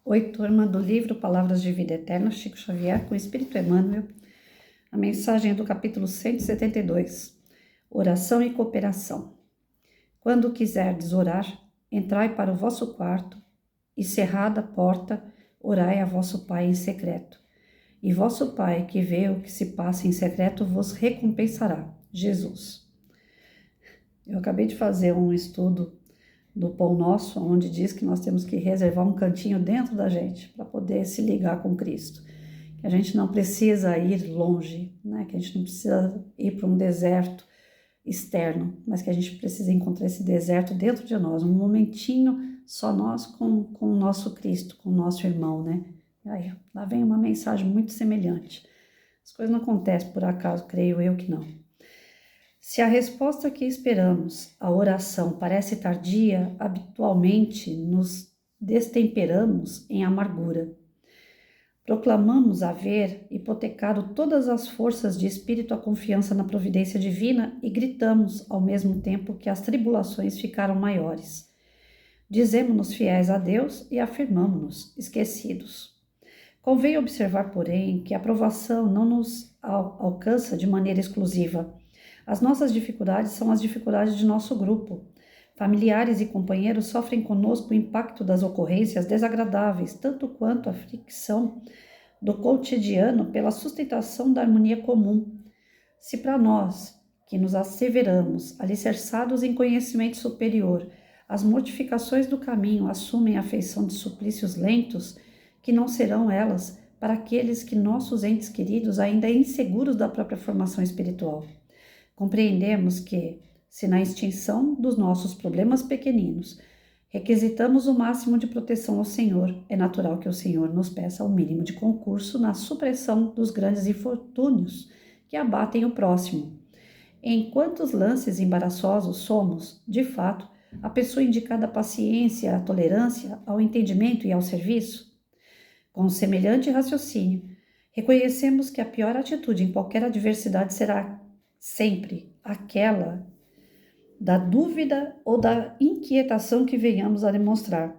Oi, turma do livro Palavras de Vida Eterna, Chico Xavier, com o Espírito Emmanuel. A mensagem é do capítulo 172, Oração e Cooperação. Quando quiserdes orar, entrai para o vosso quarto, e cerrada a porta, orai a vosso Pai em secreto. E vosso Pai, que vê o que se passa em secreto, vos recompensará. Jesus. Eu acabei de fazer um estudo do Pão Nosso, onde diz que nós temos que reservar um cantinho dentro da gente para poder se ligar com Cristo. Que a gente não precisa ir longe, né? Que a gente não precisa ir para um deserto externo, mas que a gente precisa encontrar esse deserto dentro de nós, um momentinho só nós com o nosso Cristo, com o nosso irmão, né? E aí, lá vem uma mensagem muito semelhante. As coisas não acontecem por acaso, creio eu que não. Se a resposta que esperamos, a oração, parece tardia, habitualmente nos destemperamos em amargura. Proclamamos haver hipotecado todas as forças de espírito à confiança na providência divina e gritamos, ao mesmo tempo que as tribulações ficaram maiores. Dizemos-nos fiéis a Deus e afirmamos-nos esquecidos. Convém observar, porém, que a provação não nos alcança de maneira exclusiva. As nossas dificuldades são as dificuldades de nosso grupo. Familiares e companheiros sofrem conosco o impacto das ocorrências desagradáveis, tanto quanto a fricção do cotidiano pela sustentação da harmonia comum. Se para nós, que nos asseveramos, alicerçados em conhecimento superior, as mortificações do caminho assumem a feição de suplícios lentos, que não serão elas para aqueles que nossos entes queridos ainda inseguros da própria formação espiritual. Compreendemos que, se na extinção dos nossos problemas pequeninos requisitamos o máximo de proteção ao Senhor, é natural que o Senhor nos peça o mínimo de concurso na supressão dos grandes infortúnios que abatem o próximo. Em quantos lances embaraçosos somos, de fato, a pessoa indicada à paciência, à tolerância, ao entendimento e ao serviço? Com semelhante raciocínio, reconhecemos que a pior atitude em qualquer adversidade será sempre aquela da dúvida ou da inquietação que venhamos a demonstrar.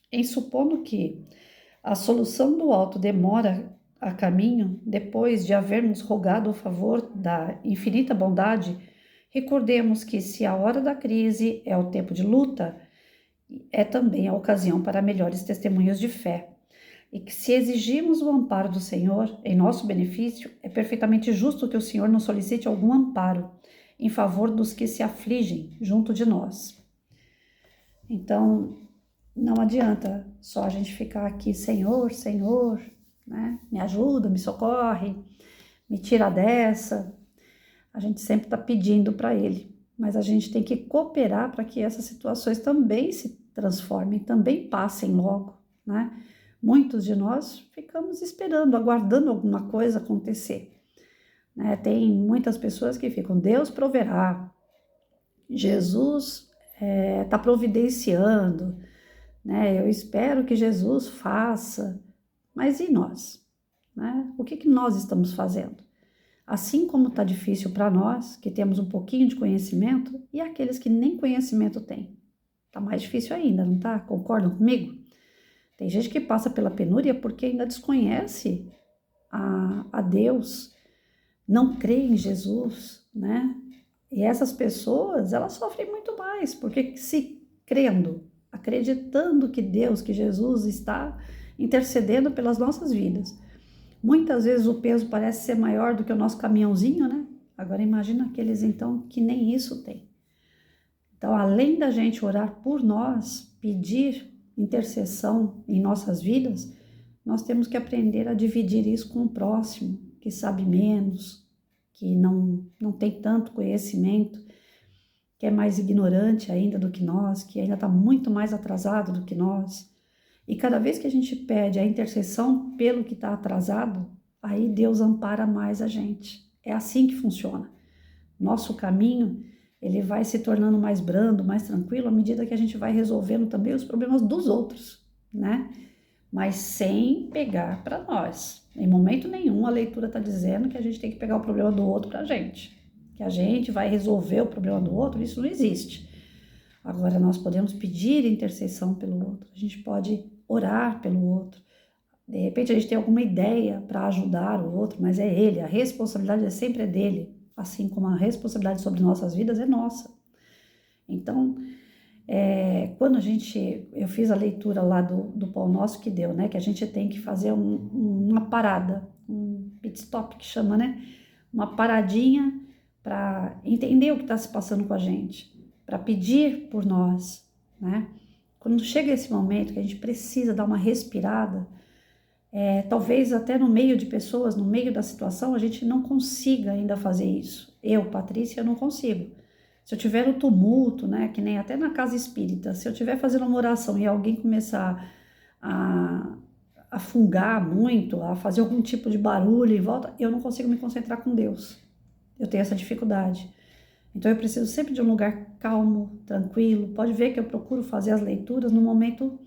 Em supondo que a solução do alto demora a caminho, depois de havermos rogado o favor da infinita bondade, recordemos que se a hora da crise é o tempo de luta, é também a ocasião para melhores testemunhos de fé. E que se exigirmos o amparo do Senhor em nosso benefício, é perfeitamente justo que o Senhor nos solicite algum amparo em favor dos que se afligem junto de nós. Então, não adianta só a gente ficar aqui, Senhor, Senhor, né? Me ajuda, me socorre, me tira dessa. A gente sempre está pedindo para Ele, mas a gente tem que cooperar para que essas situações também se transformem, também passem logo, né? Muitos de nós ficamos esperando, aguardando alguma coisa acontecer. Né? Tem muitas pessoas que ficam, Deus proverá, Jesus está providenciando, né? Eu espero que Jesus faça, mas e nós? Né? O que nós estamos fazendo? Assim como está difícil para nós, que temos um pouquinho de conhecimento, e aqueles que nem conhecimento têm. Está mais difícil ainda, não está? Concordam comigo? Tem gente que passa pela penúria porque ainda desconhece a Deus, não crê em Jesus, né? E essas pessoas, elas sofrem muito mais, porque se crendo, acreditando que Deus, que Jesus está intercedendo pelas nossas vidas. Muitas vezes o peso parece ser maior do que o nosso caminhãozinho, né? Agora imagina aqueles então que nem isso tem. Então, além da gente orar por nós, pedir intercessão em nossas vidas, nós temos que aprender a dividir isso com o próximo, que sabe menos, que não tem tanto conhecimento, que é mais ignorante ainda do que nós, que ainda está muito mais atrasado do que nós. E cada vez que a gente pede a intercessão pelo que está atrasado, aí Deus ampara mais a gente. É assim que funciona. Nosso caminho, ele vai se tornando mais brando, mais tranquilo, à medida que a gente vai resolvendo também os problemas dos outros, né? Mas sem pegar para nós. Em momento nenhum a leitura está dizendo que a gente tem que pegar o problema do outro para a gente. Que a gente vai resolver o problema do outro, isso não existe. Agora nós podemos pedir intercessão pelo outro. A gente pode orar pelo outro. De repente a gente tem alguma ideia para ajudar o outro, mas é ele, a responsabilidade é sempre dele, assim como a responsabilidade sobre nossas vidas é nossa. Então, quando eu fiz a leitura lá do Pão Nosso que deu, né, que a gente tem que fazer uma parada, um pit stop que chama, né, uma paradinha para entender o que está se passando com a gente, para pedir por nós, né? Quando chega esse momento que a gente precisa dar uma respirada, talvez até no meio de pessoas, no meio da situação, a gente não consiga ainda fazer isso. Eu, Patrícia, não consigo. Se eu tiver o tumulto, né, que nem até na casa espírita, se eu estiver fazendo uma oração e alguém começar a fungar muito, a fazer algum tipo de barulho em volta, eu não consigo me concentrar com Deus. Eu tenho essa dificuldade. Então eu preciso sempre de um lugar calmo, tranquilo. Pode ver que eu procuro fazer as leituras no momento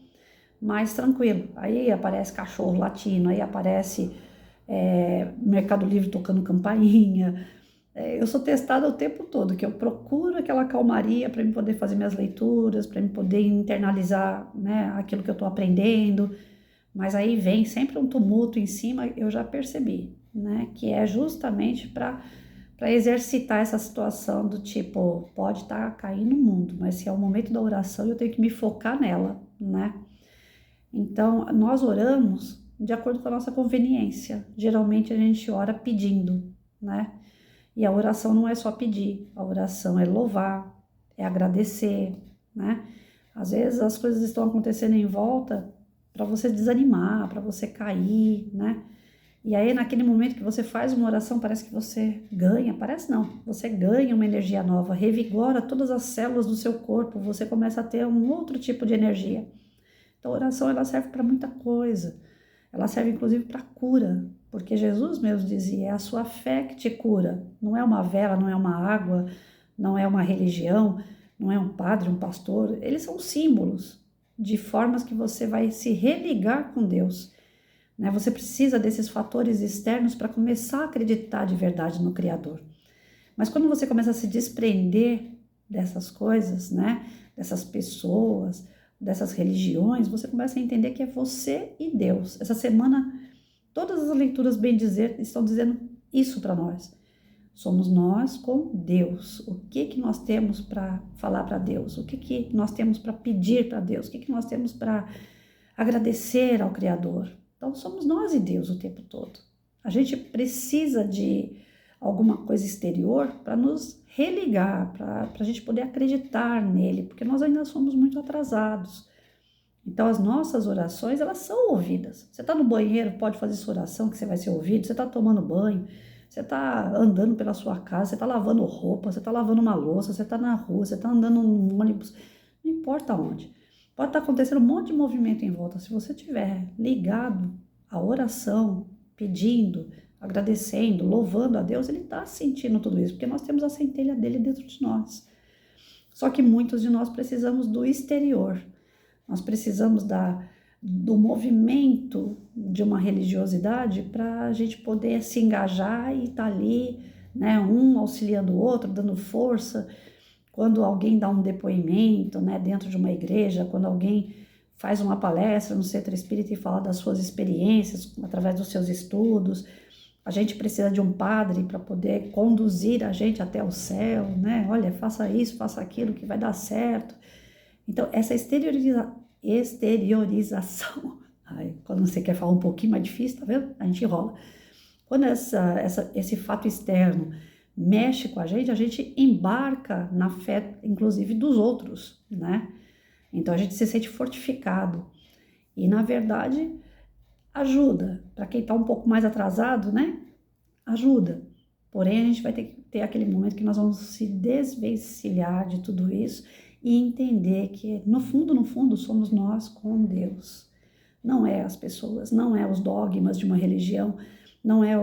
mais tranquilo. Aí aparece cachorro latindo, aí aparece Mercado Livre tocando campainha. Eu sou testada o tempo todo, que eu procuro aquela calmaria para eu poder fazer minhas leituras, para eu poder internalizar, né, aquilo que eu estou aprendendo. Mas aí vem sempre um tumulto em cima, eu já percebi, né, que é justamente para exercitar essa situação do tipo, pode estar caindo o mundo, mas se é o momento da oração, eu tenho que me focar nela, né? Então, nós oramos de acordo com a nossa conveniência. Geralmente a gente ora pedindo, né? E a oração não é só pedir, a oração é louvar, é agradecer, né? Às vezes as coisas estão acontecendo em volta para você desanimar, para você cair, né? E aí naquele momento que você faz uma oração, parece que você ganha, parece não, você ganha uma energia nova, revigora todas as células do seu corpo, você começa a ter um outro tipo de energia. Então a oração ela serve para muita coisa, ela serve inclusive para cura, porque Jesus mesmo dizia, é a sua fé que te cura, não é uma vela, não é uma água, não é uma religião, não é um padre, um pastor, eles são símbolos de formas que você vai se religar com Deus, né? Você precisa desses fatores externos para começar a acreditar de verdade no Criador. Mas quando você começa a se desprender dessas coisas, né? Dessas pessoas, dessas religiões, você começa a entender que é você e Deus. Essa semana, todas as leituras, bem dizer, estão dizendo isso para nós. Somos nós com Deus. O que nós temos para falar para Deus? O que nós temos para pedir para Deus? O que nós temos para agradecer ao Criador? Então, somos nós e Deus o tempo todo. A gente precisa de alguma coisa exterior para nos religar, para a gente poder acreditar nele, porque nós ainda somos muito atrasados. Então, as nossas orações, elas são ouvidas. Você está no banheiro, pode fazer sua oração que você vai ser ouvido. Você está tomando banho, você está andando pela sua casa, você está lavando roupa, você está lavando uma louça, você está na rua, você está andando num ônibus, não importa onde. Pode estar acontecendo um monte de movimento em volta. Se você estiver ligado à oração, pedindo, agradecendo, louvando a Deus, ele está sentindo tudo isso, porque nós temos a centelha dele dentro de nós. Só que muitos de nós precisamos do exterior. Nós precisamos do movimento de uma religiosidade para a gente poder se engajar e estar ali, né, um auxiliando o outro, dando força. Quando alguém dá um depoimento, né, dentro de uma igreja, quando alguém faz uma palestra no centro espírita e fala das suas experiências através dos seus estudos, a gente precisa de um padre para poder conduzir a gente até o céu, né? Olha, faça isso, faça aquilo que vai dar certo. Então, essa exteriorização, quando você quer falar um pouquinho mais difícil, tá vendo? A gente enrola. Quando esse fato externo mexe com a gente embarca na fé, inclusive, dos outros, né? Então, a gente se sente fortificado. E, na verdade, ajuda. Para quem está um pouco mais atrasado, né? Ajuda. Porém, a gente vai ter que ter aquele momento que nós vamos se desvencilhar de tudo isso e entender que, no fundo, somos nós com Deus. Não é as pessoas, não é os dogmas de uma religião, não é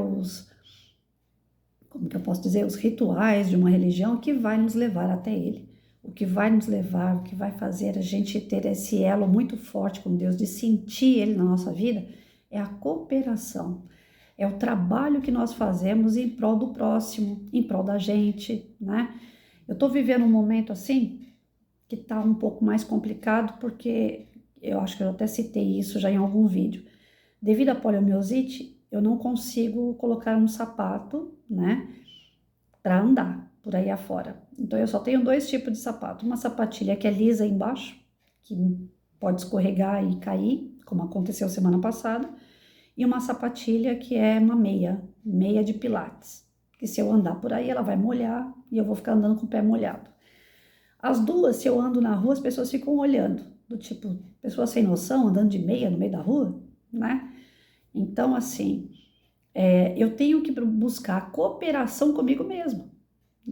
como que eu posso dizer, os rituais de uma religião que vai nos levar até Ele. O que vai nos levar, o que vai fazer a gente ter esse elo muito forte com Deus, de sentir Ele na nossa vida, é a cooperação. É o trabalho que nós fazemos em prol do próximo, em prol da gente, né? Eu estou vivendo um momento assim, que está um pouco mais complicado, porque eu acho que eu até citei isso já em algum vídeo. Devido à poliomielite, eu não consigo colocar um sapato, né, para andar por aí afora. Então eu só tenho 2 tipos de sapato. Uma sapatilha que é lisa embaixo, que pode escorregar e cair, como aconteceu semana passada, e uma sapatilha que é uma meia de pilates, que se eu andar por aí ela vai molhar e eu vou ficar andando com o pé molhado. As duas, se eu ando na rua, as pessoas ficam olhando, do tipo, pessoa sem noção, andando de meia no meio da rua, né? Então, assim, eu tenho que buscar cooperação comigo mesmo.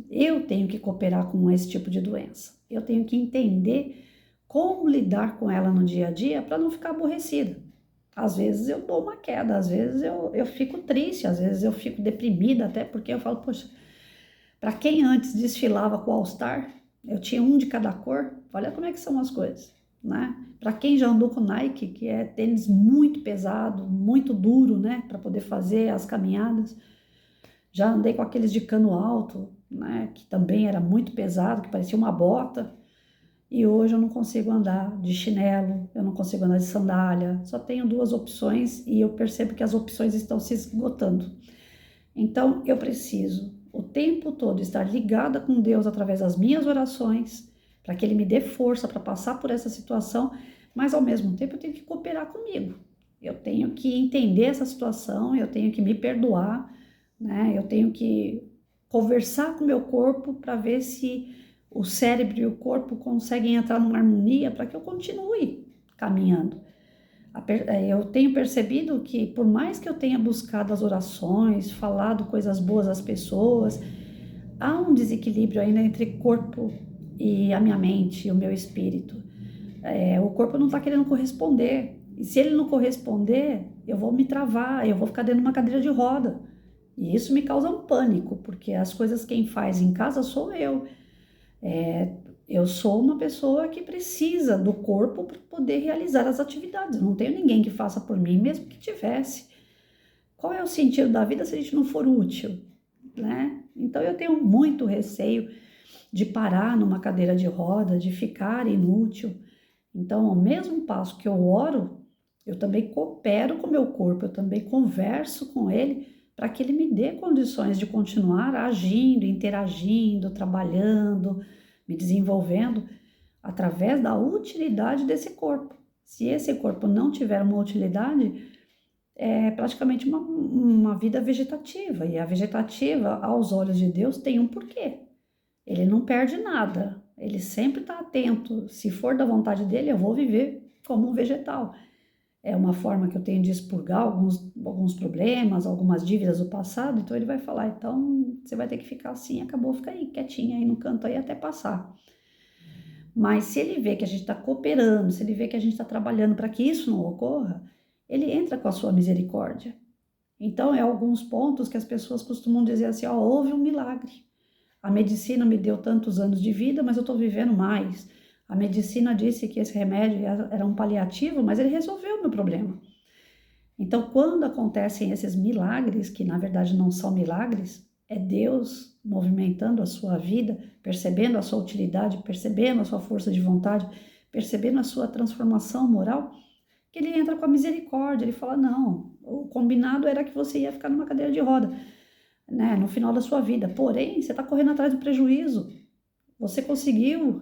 Eu tenho que cooperar com esse tipo de doença. Eu tenho que entender como lidar com ela no dia a dia para não ficar aborrecida. Às vezes eu dou uma queda, às vezes eu fico triste, às vezes eu fico deprimida, até porque eu falo, poxa, para quem antes desfilava com o All Star, eu tinha um de cada cor, olha como é que são as coisas, né? Para quem já andou com Nike, que é tênis muito pesado, muito duro, né, para poder fazer as caminhadas, já andei com aqueles de cano alto, né, que também era muito pesado, que parecia uma bota, e hoje eu não consigo andar de chinelo, eu não consigo andar de sandália, só tenho 2 opções e eu percebo que as opções estão se esgotando. Então, eu preciso o tempo todo estar ligada com Deus através das minhas orações, para que Ele me dê força para passar por essa situação, mas ao mesmo tempo eu tenho que cooperar comigo. Eu tenho que entender essa situação, eu tenho que me perdoar, né? Eu tenho que conversar com o meu corpo para ver se o cérebro e o corpo conseguem entrar numa harmonia para que eu continue caminhando. Eu tenho percebido que, por mais que eu tenha buscado as orações, falado coisas boas às pessoas, há um desequilíbrio ainda entre corpo e a minha mente, e o meu espírito. O corpo não está querendo corresponder. E se ele não corresponder, eu vou me travar, eu vou ficar dentro de uma cadeira de roda. E isso me causa um pânico, porque as coisas quem faz em casa sou eu. Eu sou uma pessoa que precisa do corpo para poder realizar as atividades. Eu não tenho ninguém que faça por mim, mesmo que tivesse. Qual é o sentido da vida se a gente não for útil, né? Então eu tenho muito receio de parar numa cadeira de roda, de ficar inútil. Então, ao mesmo passo que eu oro, eu também coopero com o meu corpo, eu também converso com ele para que ele me dê condições de continuar agindo, interagindo, trabalhando, me desenvolvendo através da utilidade desse corpo. Se esse corpo não tiver uma utilidade, é praticamente uma vida vegetativa. E a vegetativa, aos olhos de Deus, tem um porquê. Ele não perde nada. Ele sempre está atento. Se for da vontade dele, eu vou viver como um vegetal. É uma forma que eu tenho de expurgar alguns problemas, algumas dívidas do passado. Então ele vai falar, então você vai ter que ficar assim, acabou, fica aí, quietinha aí no canto aí até passar. Mas se ele vê que a gente está cooperando, se ele vê que a gente está trabalhando para que isso não ocorra, ele entra com a sua misericórdia. Então, é alguns pontos que as pessoas costumam dizer assim, ó, houve um milagre. A medicina me deu tantos anos de vida, mas eu estou vivendo mais. A medicina disse que esse remédio era um paliativo, mas ele resolveu o meu problema. Então, quando acontecem esses milagres, que na verdade não são milagres, é Deus movimentando a sua vida, percebendo a sua utilidade, percebendo a sua força de vontade, percebendo a sua transformação moral, que ele entra com a misericórdia, ele fala, não, o combinado era que você ia ficar numa cadeira de roda, né, no final da sua vida, porém, você está correndo atrás do prejuízo, você conseguiu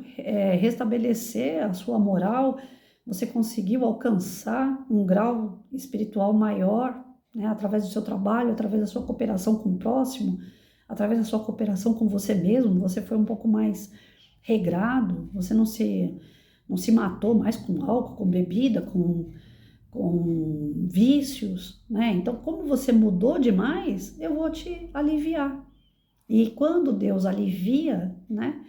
restabelecer a sua moral, você conseguiu alcançar um grau espiritual maior, né, através do seu trabalho, através da sua cooperação com o próximo, através da sua cooperação com você mesmo, você foi um pouco mais regrado, você não se matou mais com álcool, com bebida, com vícios, né? Então, como você mudou demais, eu vou te aliviar. E quando Deus alivia, né?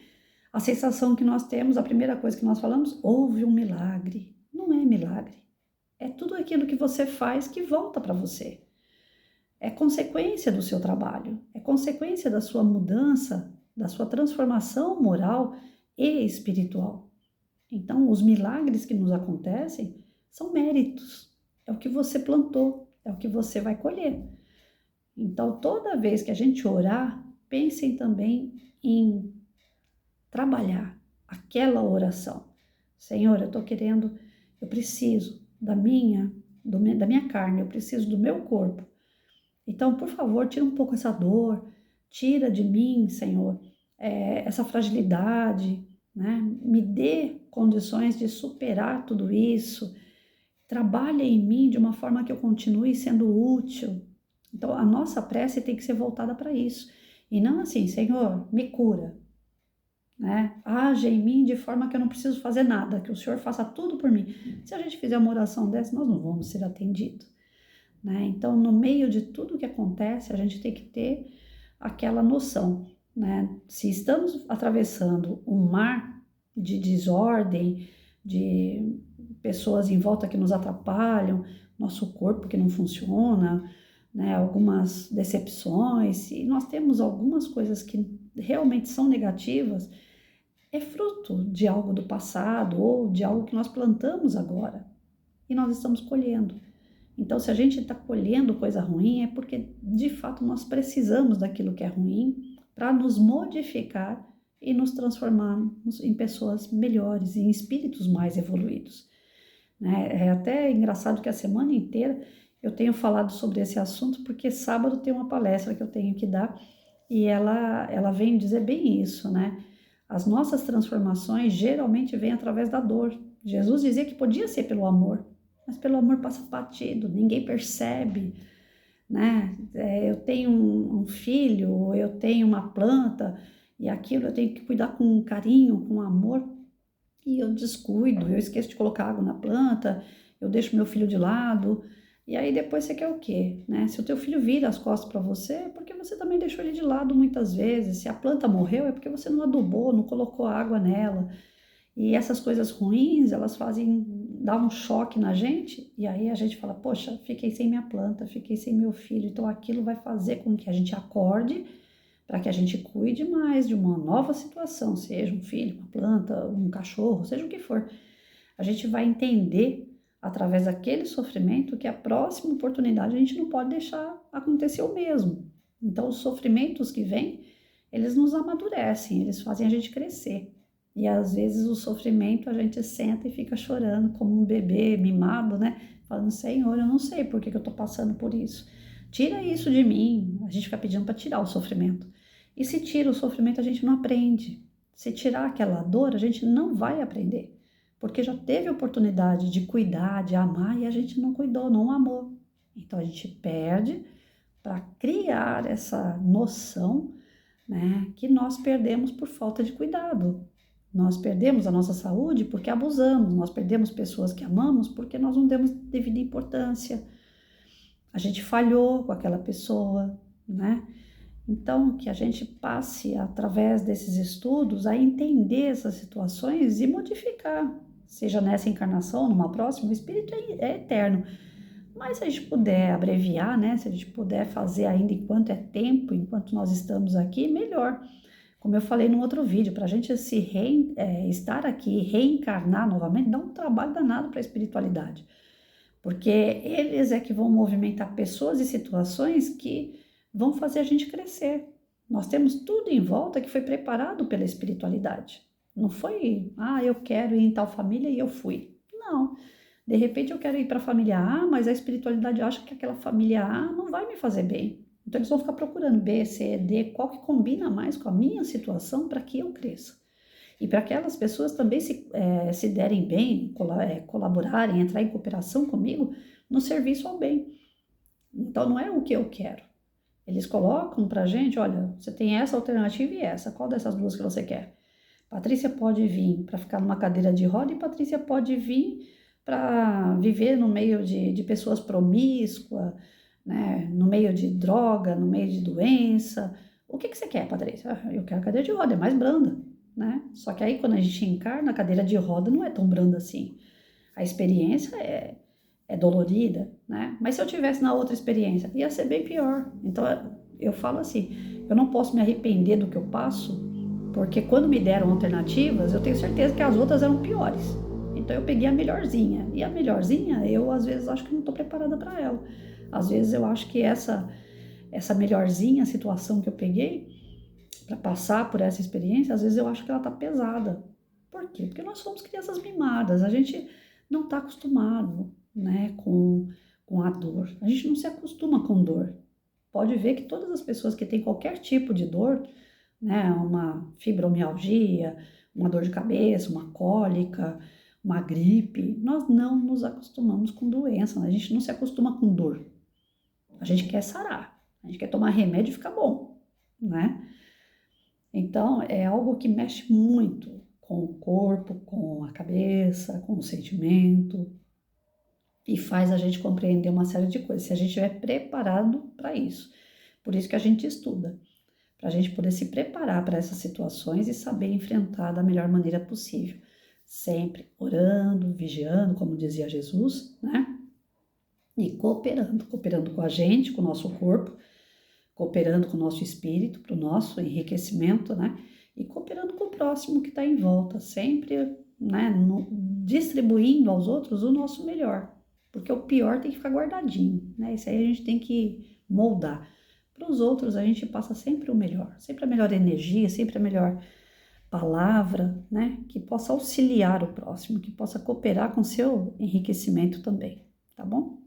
A sensação que nós temos, a primeira coisa que nós falamos, houve um milagre. Não é milagre. É tudo aquilo que você faz que volta para você. É consequência do seu trabalho, é consequência da sua mudança, da sua transformação moral e espiritual. Então, os milagres que nos acontecem são méritos. É o que você plantou, é o que você vai colher. Então, toda vez que a gente orar, pensem também em trabalhar aquela oração. Senhor, eu estou querendo eu preciso da minha carne, eu preciso do meu corpo. Então, por favor, tira um pouco essa dor, tira de mim, Senhor, essa fragilidade, né? Me dê condições de superar tudo isso. Trabalha em mim de uma forma que eu continue sendo útil. Então, a nossa prece tem que ser voltada para isso. E não assim, Senhor, me cura, né? Age em mim de forma que eu não preciso fazer nada, que o Senhor faça tudo por mim. Se a gente fizer uma oração dessa, nós não vamos ser atendidos, né? Então, no meio de tudo que acontece, a gente tem que ter aquela noção, né? Se estamos atravessando um mar de desordem, de pessoas em volta que nos atrapalham, nosso corpo que não funciona, né? Algumas decepções, e nós temos algumas coisas que realmente são negativas, é fruto de algo do passado ou de algo que nós plantamos agora e nós estamos colhendo. Então, se a gente está colhendo coisa ruim, é porque de fato nós precisamos daquilo que é ruim para nos modificar e nos transformarmos em pessoas melhores, em espíritos mais evoluídos, né? É até engraçado que a semana inteira eu tenho falado sobre esse assunto, porque sábado tem uma palestra que eu tenho que dar e ela vem dizer bem isso, né? As nossas transformações geralmente vêm através da dor. Jesus dizia que podia ser pelo amor, mas pelo amor passa batido, ninguém percebe, né? Eu tenho um filho, eu tenho uma planta, e aquilo eu tenho que cuidar com carinho, com amor, e eu descuido, eu esqueço de colocar água na planta, eu deixo meu filho de lado, e aí depois você quer o quê, né? Se o teu filho vira as costas para você, é porque você também deixou ele de lado muitas vezes. Se a planta morreu, é porque você não adubou, não colocou água nela. E essas coisas ruins, elas fazem dar um choque na gente, e aí a gente fala, poxa, fiquei sem minha planta, fiquei sem meu filho, então aquilo vai fazer com que a gente acorde para que a gente cuide mais de uma nova situação, seja um filho, uma planta, um cachorro, seja o que for. A gente vai entender através daquele sofrimento que a próxima oportunidade a gente não pode deixar acontecer o mesmo. Então os sofrimentos que vêm, eles nos amadurecem, eles fazem a gente crescer. E às vezes o sofrimento a gente senta e fica chorando como um bebê mimado, né? Falando, Senhor, eu não sei por que eu tô passando por isso. Tira isso de mim. A gente fica pedindo para tirar o sofrimento. E se tira o sofrimento, a gente não aprende. Se tirar aquela dor, a gente não vai aprender. Porque já teve a oportunidade de cuidar, de amar, e a gente não cuidou, não amou. Então a gente perde para criar essa noção, né, que nós perdemos por falta de cuidado. Nós perdemos a nossa saúde porque abusamos, nós perdemos pessoas que amamos porque nós não demos devida importância. A gente falhou com aquela pessoa, né? Então, que a gente passe, através desses estudos, a entender essas situações e modificar, seja nessa encarnação, numa próxima, o espírito é eterno. Mas se a gente puder abreviar, né? Se a gente puder fazer ainda enquanto é tempo, enquanto nós estamos aqui, melhor. Como eu falei no outro vídeo, para a gente estar aqui, reencarnar novamente, dá um trabalho danado para a espiritualidade. Porque eles é que vão movimentar pessoas e situações que vão fazer a gente crescer. Nós temos tudo em volta que foi preparado pela espiritualidade. Não foi, eu quero ir em tal família e eu fui. Não. De repente eu quero ir para a família A, mas a espiritualidade acha que aquela família A não vai me fazer bem. Então eles vão ficar procurando B, C, D, qual que combina mais com a minha situação para que eu cresça. E para que aquelas pessoas também se derem bem, colaborarem, entrar em cooperação comigo no serviço ao bem. Então não é o que eu quero. Eles colocam para a gente, olha, você tem essa alternativa e essa, qual dessas duas que você quer? Patrícia pode vir para ficar numa cadeira de roda e Patrícia pode vir para viver no meio de pessoas promíscuas, né? No meio de droga, no meio de doença. O que você quer, Patrícia? Eu quero a cadeira de roda, é mais branda, né? Só que aí quando a gente encarna, a cadeira de roda não é tão branda assim. A experiência é dolorida, né? Mas se eu tivesse na outra experiência, ia ser bem pior. Então eu falo assim, eu não posso me arrepender do que eu passo, porque quando me deram alternativas, eu tenho certeza que as outras eram piores. Então eu peguei a melhorzinha. E a melhorzinha, eu às vezes acho que não estou preparada para ela. Às vezes eu acho que essa melhorzinha, a situação que eu peguei para passar por essa experiência, às vezes eu acho que ela está pesada. Por quê? Porque nós somos crianças mimadas. A gente não está acostumado, né, com a dor. A gente não se acostuma com dor. Pode ver que todas as pessoas que têm qualquer tipo de dor, né, uma fibromialgia, uma dor de cabeça, uma cólica, uma gripe, nós não nos acostumamos com doença, a gente não se acostuma com dor. A gente quer sarar, a gente quer tomar remédio e ficar bom, né? Então, é algo que mexe muito com o corpo, com a cabeça, com o sentimento e faz a gente compreender uma série de coisas, se a gente estiver preparado para isso. Por isso que a gente estuda, para a gente poder se preparar para essas situações e saber enfrentar da melhor maneira possível. Sempre orando, vigiando, como dizia Jesus, né? E cooperando com a gente, com o nosso corpo, cooperando com o nosso espírito, para o nosso enriquecimento, né? E cooperando com o próximo que está em volta, sempre, né? Distribuindo aos outros o nosso melhor, porque o pior tem que ficar guardadinho, né? Isso aí a gente tem que moldar. Para os outros, a gente passa sempre o melhor, sempre a melhor energia, sempre a melhor palavra, né? Que possa auxiliar o próximo, que possa cooperar com o seu enriquecimento também, tá bom?